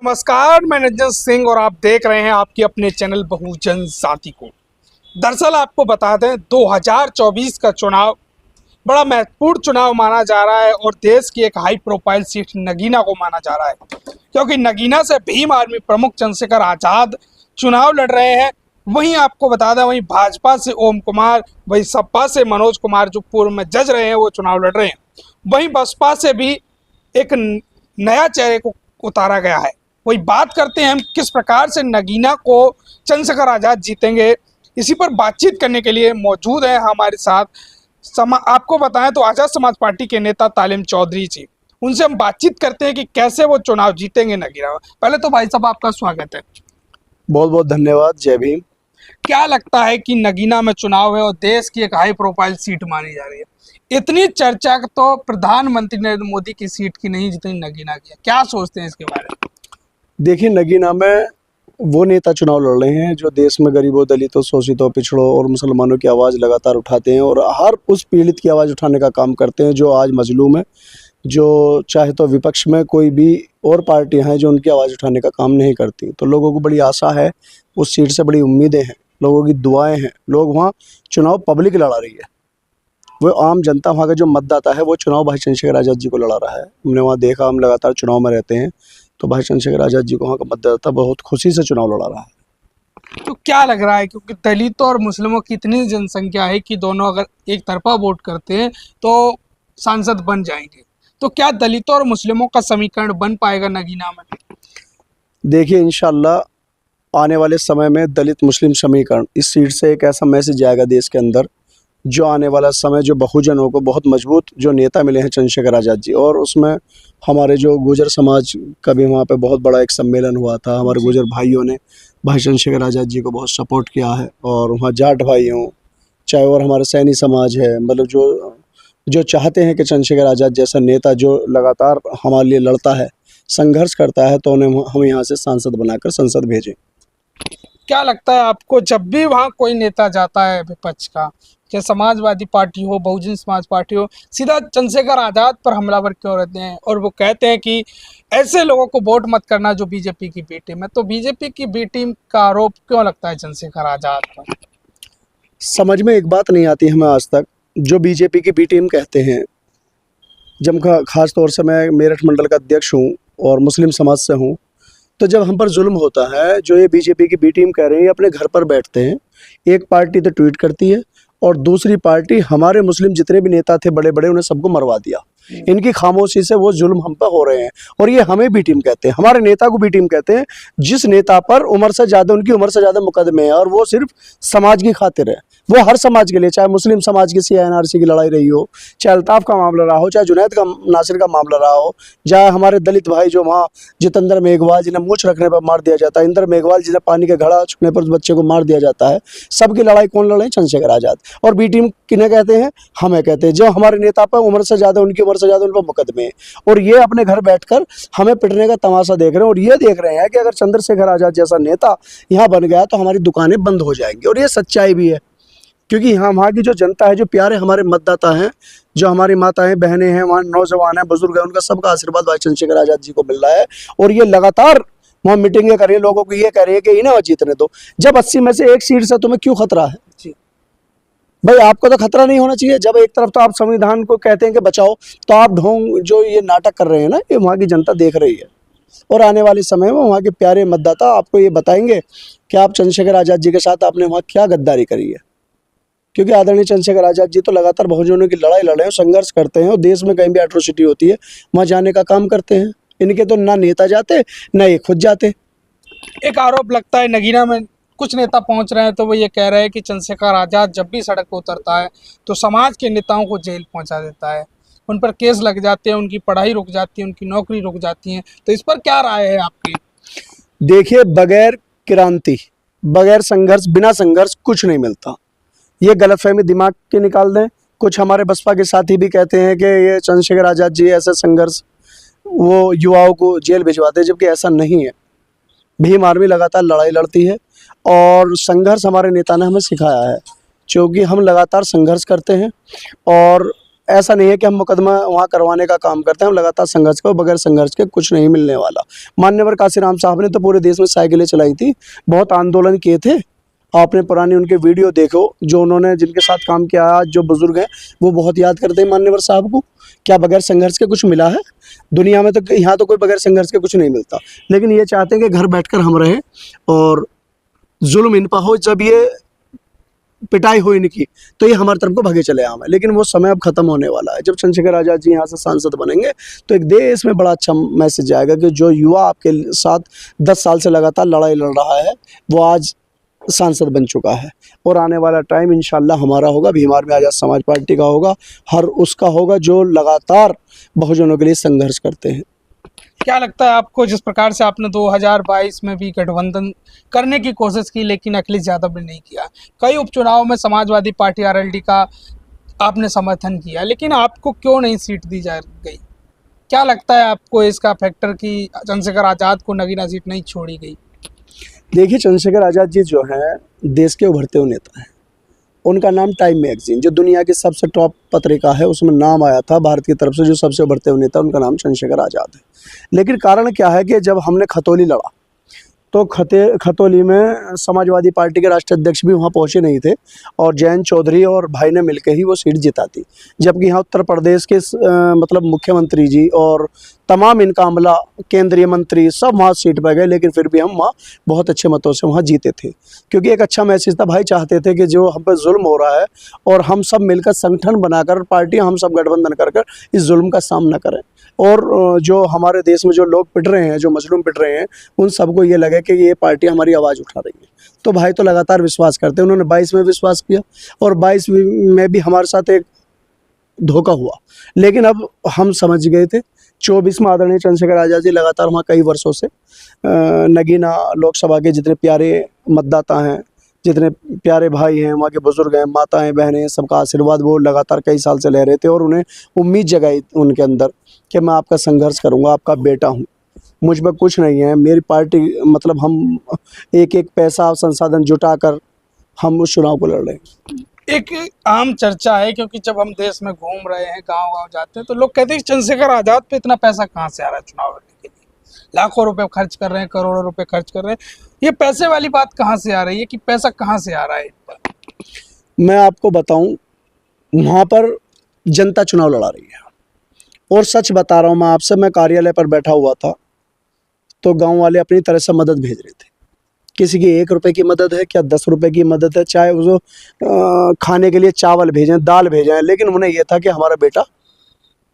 नमस्कार, मैं रंजन सिंह और आप देख रहे हैं आपके अपने चैनल बहुजन साथी को। दरअसल आपको बता दें 2024 का चुनाव बड़ा महत्वपूर्ण चुनाव माना जा रहा है और देश की एक हाई प्रोफाइल सीट नगीना को माना जा रहा है, क्योंकि नगीना से भीम आर्मी प्रमुख चंद्रशेखर आजाद चुनाव लड़ रहे हैं। वहीं आपको बता दें वहीं भाजपा से ओम कुमार, वहीं सपा से मनोज कुमार जो पूर्व में जज रहे हैं वो चुनाव लड़ रहे हैं। वहीं बसपा से भी एक नया चेहरे को उतारा गया है। वही बात करते हैं हम किस प्रकार से नगीना को चंद्रशेखर आजाद जीतेंगे। इसी पर बातचीत करने के लिए मौजूद है हमारे साथ आपको बताएं तो आजाद समाज पार्टी के नेता तालिम चौधरी जी। उनसे हम बातचीत करते हैं कि कैसे वो चुनाव जीतेंगे नगीना। पहले तो भाई साहब आपका स्वागत है। बहुत बहुत धन्यवाद। जय भीम। क्या लगता है कि नगीना में चुनाव है और देश की एक हाई प्रोफाइल सीट मानी जा रही है, इतनी चर्चा तो प्रधानमंत्री नरेंद्र मोदी की सीट की नहीं जितनी नगीना की है, क्या सोचते हैं इसके बारे में? देखिए, नगीना में वो नेता चुनाव लड़ रहे हैं जो देश में गरीबों, दलितों, शोषितों, पिछड़ों और मुसलमानों की आवाज़ लगातार उठाते हैं और हर उस पीड़ित की आवाज़ उठाने का काम करते हैं जो आज मजलूम है, जो चाहे तो विपक्ष में कोई भी और पार्टियां हैं जो उनकी आवाज़ उठाने का काम नहीं करती। तो लोगों को बड़ी आशा है, उस सीट से बड़ी उम्मीदें हैं, लोगों की दुआएं हैं। लोग वहाँ चुनाव पब्लिक लड़ा रही है, वो आम जनता, वहाँ का जो मतदाता है वो चुनाव भाई चंद्रशेखर आज़ाद जी को लड़ा रहा है। हमने वहाँ देखा, हम लगातार चुनाव में रहते हैं, तो भाई चंद्रशेखर आज़ाद जी को वहाँ का मतदाता बहुत खुशी से चुनाव लड़ा रहा है। तो क्या लग रहा है, क्योंकि दलितों और मुस्लिमों की इतनी जनसंख्या है कि दोनों अगर एक तरफा वोट करते हैं तो सांसद बन जाएंगे, तो क्या दलितों और मुस्लिमों का समीकरण बन पाएगा नगीना में? देखिए, इंशाल्लाह आने वाले समय में दलित मुस्लिम समीकरण, इस सीट से एक ऐसा मैसेज जाएगा देश के अंदर जो आने वाला समय, जो बहुजनों को बहुत मजबूत जो नेता मिले हैं चंद्रशेखर आज़ाद जी, और उसमें हमारे जो गुजर समाज का भी वहाँ पे बहुत बड़ा एक सम्मेलन हुआ था। हमारे गुजर भाइयों ने भाई चंद्रशेखर आज़ाद जी को बहुत सपोर्ट किया है, और वहाँ जाट भाई हों चाहे और हमारा सैनी समाज है, मतलब जो जो चाहते हैं कि चंद्रशेखर आज़ाद जैसा नेता जो लगातार हमारे लिए लड़ता है, संघर्ष करता है, तो उन्हें हम यहाँ से सांसद बनाकर संसद भेजें। क्या लगता है आपको, जब भी वहाँ कोई नेता जाता है विपक्ष का, चाहे समाजवादी पार्टी हो, बहुजन समाज पार्टी हो, सीधा चंद्रशेखर आजाद पर हमलावर क्यों रहते हैं और वो कहते हैं कि ऐसे लोगों को वोट मत करना जो बीजेपी की बी टीम है? तो बीजेपी की बी टीम का आरोप क्यों लगता है चंद्रशेखर आजाद पर? समझ में एक बात नहीं आती हमें आज तक, जो बीजेपी की बी टीम कहते हैं। जब खास तौर से मैं मेरठ मंडल का अध्यक्ष हूँ और मुस्लिम समाज से हूँ, तो जब हम पर जुल्म होता है, जो ये बीजेपी की बी टीम कह रहे हैं, ये अपने घर पर बैठते हैं। एक पार्टी तो ट्वीट करती है और दूसरी पार्टी हमारे मुस्लिम जितने भी नेता थे बड़े बड़े, उन्हें सबको मरवा दिया। इनकी खामोशी से वो जुल्म हम पर हो रहे हैं और ये हमें बी टीम कहते हैं, हमारे नेता को बी टीम कहते हैं। जिस नेता पर उम्र से ज़्यादा, उनकी उम्र से ज़्यादा मुकदमे हैं और वो सिर्फ समाज की खातिर है, वो हर समाज के लिए, चाहे मुस्लिम समाज की CNRC की लड़ाई रही हो, चाहे अल्ताफ़ का मामला रहा हो, चाहे जुनैद का नासिर का मामला रहा हो, चाहे हमारे दलित भाई जो वहाँ जितेंद्र मेघवाल जिन्हें मूछ रखने पर मार दिया जाता है, इंद्र मेघवाल जिन्हें पानी का घड़ा छूने पर उस बच्चे को मार दिया जाता है, सबकी लड़ाई कौन लड़े? चंद्रशेखर आज़ाद। और बी टीम किन्हें कहते हैं? हमें कहते हैं। जो हमारे नेता पर उम्र से ज़्यादा, उनकी उम्र से ज़्यादा, उन पर मुकदमे हैं और ये अपने घर बैठकर हमें पिटने का तमाशा देख रहे हैं और ये देख रहे हैं कि अगर चंद्रशेखर आज़ाद जैसा नेता यहाँ बन गया तो हमारी दुकानें बंद हो जाएंगी। और ये सच्चाई भी है, क्योंकि यहाँ वहाँ की जो जनता है, जो प्यारे हमारे मतदाता हैं, जो हमारी माताएं बहनें हैं, वहाँ नौजवान हैं, बुजुर्ग हैं, उनका सबका आशीर्वाद भाई चंद्रशेखर आज़ाद जी को मिल रहा है। और ये लगातार वहाँ मीटिंगें कर रही है, लोगों को ये कह रही है कि इन्हें जीतने दो। जब 80 में से एक सीट से तुम्हें क्यों खतरा है भाई? आपको तो खतरा नहीं होना चाहिए। जब एक तरफ तो आप संविधान को कहते हैं कि बचाओ, तो आप ढोंग जो ये नाटक कर रहे हैं ना, ये वहाँ की जनता देख रही है। और आने वाले समय में वहाँ के प्यारे मतदाता आपको ये बताएंगे कि आप चंद्रशेखर आज़ाद जी के साथ आपने वहाँ क्या गद्दारी करी है। क्योंकि आदरणीय चंद्रशेखर आज़ाद जी तो लगातार बहुजनों की लड़ाई लड़ रहे हैं, संघर्ष करते हैं और देश में कहीं भी एट्रोसिटी होती है वहाँ जाने का काम करते हैं। इनके तो ना नेता जाते, ना ये खुद जाते। एक आरोप लगता है नगीना में कुछ नेता पहुंच रहे हैं तो वो ये कह रहे हैं कि चंद्रशेखर आजाद जब भी सड़क पर उतरता है तो समाज के नेताओं को जेल पहुंचा देता है, उन पर केस लग जाते हैं, उनकी पढ़ाई रुक जाती है, उनकी नौकरी रुक जाती है। तो इस पर क्या राय है आपकी? देखिए, बगैर क्रांति, बगैर संघर्ष, बिना संघर्ष कुछ नहीं मिलता। ये गलतफहमी दिमाग के निकाल दें। कुछ हमारे बसपा के साथी भी कहते हैं कि ये चंद्रशेखर आज़ाद जी ऐसे संघर्ष वो युवाओं को जेल भिजवाते हैं, जबकि ऐसा नहीं है। भीम आर्मी लगातार लड़ाई लड़ती है और संघर्ष हमारे नेता ने हमें सिखाया है, क्योंकि हम लगातार संघर्ष करते हैं और ऐसा नहीं है कि हम मुकदमा वहाँ करवाने का काम करते हैं, हम लगातार संघर्ष करो, बगैर संघर्ष के कुछ नहीं मिलने वाला। मान्यवर काशीराम साहब ने तो पूरे देश में साइकिलें चलाई थी, बहुत आंदोलन किए थे। आपने पुरानी उनके वीडियो देखो, जो उन्होंने जिनके साथ काम किया, आज जो बुजुर्ग हैं वो बहुत याद करते हैं मान्यवर साहब को। क्या बगैर संघर्ष के कुछ मिला है दुनिया में? तो यहाँ तो कोई बगैर संघर्ष के कुछ नहीं मिलता। लेकिन ये चाहते हैं कि घर बैठकर हम रहें और जुल्म इन पर हो। जब ये पिटाई हो इनकी तो ये हमारी तरफ को भागे चले आए, लेकिन वो समय अब खत्म होने वाला है। जब चंद्रशेखर आजाद जी यहाँ से सांसद बनेंगे तो एक देश में बड़ा अच्छा मैसेज आएगा कि जो युवा आपके साथ 10 साल से लगातार लड़ाई लड़ रहा है वो आज सांसद बन चुका है। और आने वाला टाइम इंशाल्लाह हमारा होगा, बिहार में आजाद समाज पार्टी का होगा, हर उसका होगा जो लगातार बहुजनों के लिए संघर्ष करते हैं। क्या लगता है आपको, जिस प्रकार से आपने 2022 में भी गठबंधन करने की कोशिश की लेकिन अखिलेश यादव ने नहीं किया, कई उपचुनाव में समाजवादी पार्टी आरएलडी का आपने समर्थन किया, लेकिन आपको क्यों नहीं सीट दी जा गई? क्या लगता है आपको इसका फैक्टर कि चंद्रशेखर आज़ाद को नगीना सीट नहीं छोड़ी गई? देखिए, चंद्रशेखर आज़ाद जी जो हैं देश के उभरते हुए नेता हैं। उनका नाम टाइम मैगजीन, जो दुनिया की सबसे टॉप पत्रिका है, उसमें नाम आया था भारत की तरफ से जो सबसे उभरते हुए नेता, उनका नाम चंद्रशेखर आज़ाद है। लेकिन कारण क्या है कि जब हमने खतौली लड़ा तो खतौली में समाजवादी पार्टी के राष्ट्रीय अध्यक्ष भी वहाँ पहुँचे नहीं थे और जयंत चौधरी और भाई ने मिलकर ही वो सीट जिताती। जबकि यहाँ उत्तर प्रदेश के मतलब मुख्यमंत्री जी और तमाम इनका अमला, केंद्रीय मंत्री सब वहाँ सीट पर गए, लेकिन फिर भी हम वहाँ बहुत अच्छे मतों से वहाँ जीते थे। क्योंकि एक अच्छा मैसेज था, भाई चाहते थे कि जो हम पर जुल्म हो रहा है और हम सब मिलकर संगठन बनाकर, पार्टियाँ हम सब गठबंधन कर कर इस जुल्म का सामना करें। और जो हमारे देश में जो लोग पिट रहे हैं, जो मजलूम पिट रहे हैं, उन सबको ये लगे कि ये पार्टी हमारी आवाज़ उठा रही है। तो भाई तो लगातार विश्वास करते हैं, उन्होंने 22 में विश्वास किया और 22 में भी हमारे साथ एक धोखा हुआ। लेकिन अब हम समझ गए थे। 24 में आदरणीय चंद्रशेखर आज़ाद जी लगातार वहाँ कई वर्षों से नगीना लोकसभा के जितने प्यारे मतदाता हैं, जितने प्यारे भाई हैं, वहाँ के बुजुर्ग हैं, माताएं, बहनें, सबका आशीर्वाद वो लगातार कई साल से ले रहे थे और उन्हें उम्मीद जगाई उनके अंदर कि मैं आपका संघर्ष करूँगा, आपका बेटा हूँ, मुझ में कुछ नहीं है। मेरी पार्टी मतलब हम एक एक पैसा संसाधन जुटाकर हम उस चुनाव को लड़ रहे हैं। एक आम चर्चा है, क्योंकि जब हम देश में घूम रहे हैं, गांव-गांव जाते हैं, तो लोग कहते हैं कि चंद्रशेखर आज़ाद पे इतना पैसा कहाँ से आ रहा है चुनाव लड़ने के लिए? लाखों रुपए खर्च कर रहे हैं, करोड़ों रुपए खर्च कर रहे हैं। ये पैसे वाली बात कहाँ से आ रही है कि पैसा कहाँ से आ रहा है इन पर? मैं आपको बताऊं, वहाँ पर जनता चुनाव लड़ा रही है और सच बता रहा हूँ मैं आपसे, मैं कार्यालय पर बैठा हुआ था तो गाँव वाले अपनी तरह से मदद भेज रहे थे। किसी की 1 रुपये की मदद है, क्या 10 रुपये की मदद है, चाहे वो खाने के लिए चावल भेजें, दाल भेजें, लेकिन उन्हें यह था कि हमारा बेटा,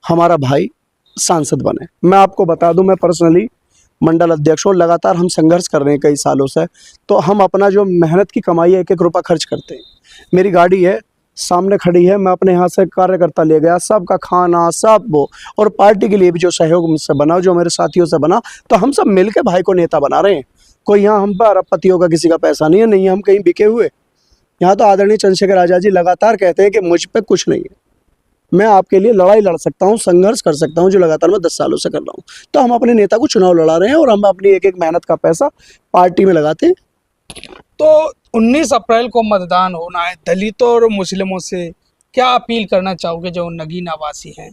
हमारा भाई सांसद बने। मैं आपको बता दूं, मैं पर्सनली मंडल अध्यक्ष हूँ, लगातार हम संघर्ष कर रहे हैं कई सालों से। तो हम अपना जो मेहनत की कमाई है, एक एक रुपया खर्च करते हैं। मेरी गाड़ी है सामने खड़ी है, मैं अपने यहाँ से कार्यकर्ता ले गया, सबका खाना सब वो, और पार्टी के लिए भी जो सहयोग मुझसे बना, जो मेरे साथियों से बना, तो हम सब मिलकर भाई को नेता बना रहे हैं। कोई यहाँ हम पर अरबपतियों का किसी का पैसा नहीं है, नहीं हम कहीं बिके हुए। यहाँ तो आदरणीय चंद्रशेखर आज़ाद जी लगातार कहते हैं कि मुझ पे कुछ नहीं है, मैं आपके लिए लड़ाई लड़ सकता हूँ, संघर्ष कर सकता हूँ, जो लगातार मैं 10 सालों से कर रहा हूँ। तो हम अपने नेता को चुनाव लड़ा रहे हैं और हम अपनी एक एक मेहनत का पैसा पार्टी में लगाते हैं। तो 19 अप्रैल को मतदान होना है, दलितों और मुस्लिमों से क्या अपील करना चाहोगे जो नगीना वासी हैं?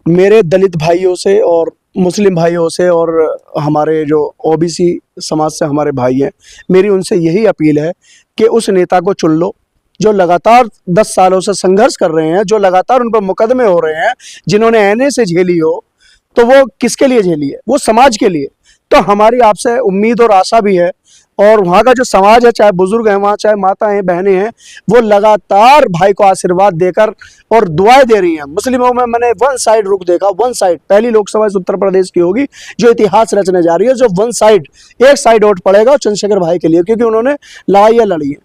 मेरे दलित भाइयों से और मुस्लिम भाइयों से और हमारे जो ओबीसी समाज से हमारे भाई हैं, मेरी उनसे यही अपील है कि उस नेता को चुन लो जो लगातार 10 सालों से संघर्ष कर रहे हैं, जो लगातार उन पर मुकदमे हो रहे हैं, जिन्होंने एनए से झेली हो, तो वो किसके लिए झेली है? वो समाज के लिए। तो हमारी आपसे उम्मीद और आशा भी है, और वहाँ का जो समाज है, चाहे बुजुर्ग हैं वहाँ, चाहे माताएं बहनें हैं, वो लगातार भाई को आशीर्वाद देकर और दुआएं दे रही हैं। मुस्लिमों में मैंने वन साइड रुख देखा, वन साइड। पहली लोकसभा इस उत्तर प्रदेश की होगी जो इतिहास रचने जा रही है, जो वन साइड, एक साइड वोट पड़ेगा चंद्रशेखर भाई के लिए, क्योंकि उन्होंने लड़ाइयाँ लड़ी हैं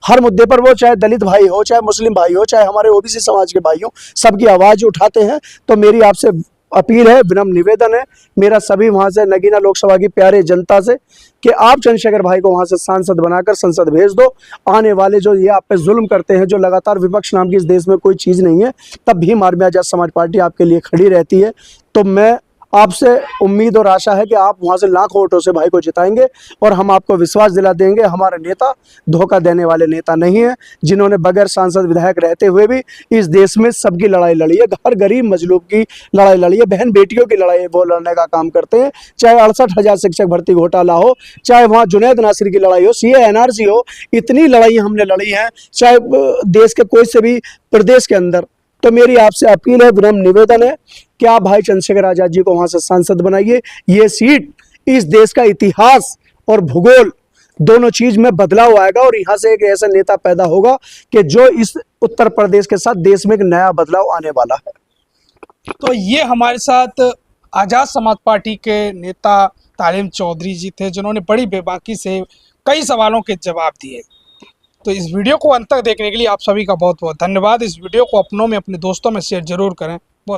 हर मुद्दे पर। वो चाहे दलित भाई हो, चाहे मुस्लिम भाई हो, चाहे हमारे ओबीसी समाज के भाई हो, सबकी आवाज़ उठाते हैं। तो मेरी आपसे अपील है, विनम्र निवेदन है मेरा सभी वहाँ से नगीना लोकसभा की प्यारे जनता से कि आप चंद्रशेखर भाई को वहाँ से सांसद बनाकर संसद भेज दो। आने वाले जो ये आप पे जुल्म करते हैं, जो लगातार विपक्ष नाम की इस देश में कोई चीज़ नहीं है, तब भी हमारे आजाद समाज पार्टी आपके लिए खड़ी रहती है। तो मैं आपसे उम्मीद और आशा है कि आप वहां से लाखों वोटों से भाई को जिताएंगे और हम आपको विश्वास दिला देंगे हमारे नेता धोखा देने वाले नेता नहीं है, जिन्होंने बगैर सांसद विधायक रहते हुए भी इस देश में सबकी लड़ाई लड़ी है, हर गरीब मजलूब की लड़ाई लड़ी है, बहन बेटियों की लड़ाई वो लड़ने का काम करते हैं। चाहे 68,000 शिक्षक भर्ती घोटाला हो, चाहे वहाँ जुनैद नासिर की लड़ाई हो, सीए एनआरसी हो, इतनी लड़ाई हमने लड़ी है, चाहे देश के कोई से भी प्रदेश के अंदर। तो मेरी आपसे अपील है, विनम्र निवेदन है कि आप भाई चंद्रशेखर आजाद जी को वहां से सांसद बनाइए। ये सीट इस देश का इतिहास और भूगोल दोनों चीज में बदलाव आएगा और यहाँ से एक ऐसा नेता पैदा होगा कि जो इस उत्तर प्रदेश के साथ देश में एक नया बदलाव आने वाला है। तो ये हमारे साथ आज़ाद समाज पार्टी के नेता तालिम चौधरी जी थे, जिन्होंने बड़ी बेबाकी से कई सवालों के जवाब दिए। तो इस वीडियो को अंत तक देखने के लिए आप सभी का बहुत बहुत धन्यवाद। इस वीडियो को अपनों में, अपने दोस्तों में शेयर जरूर करें।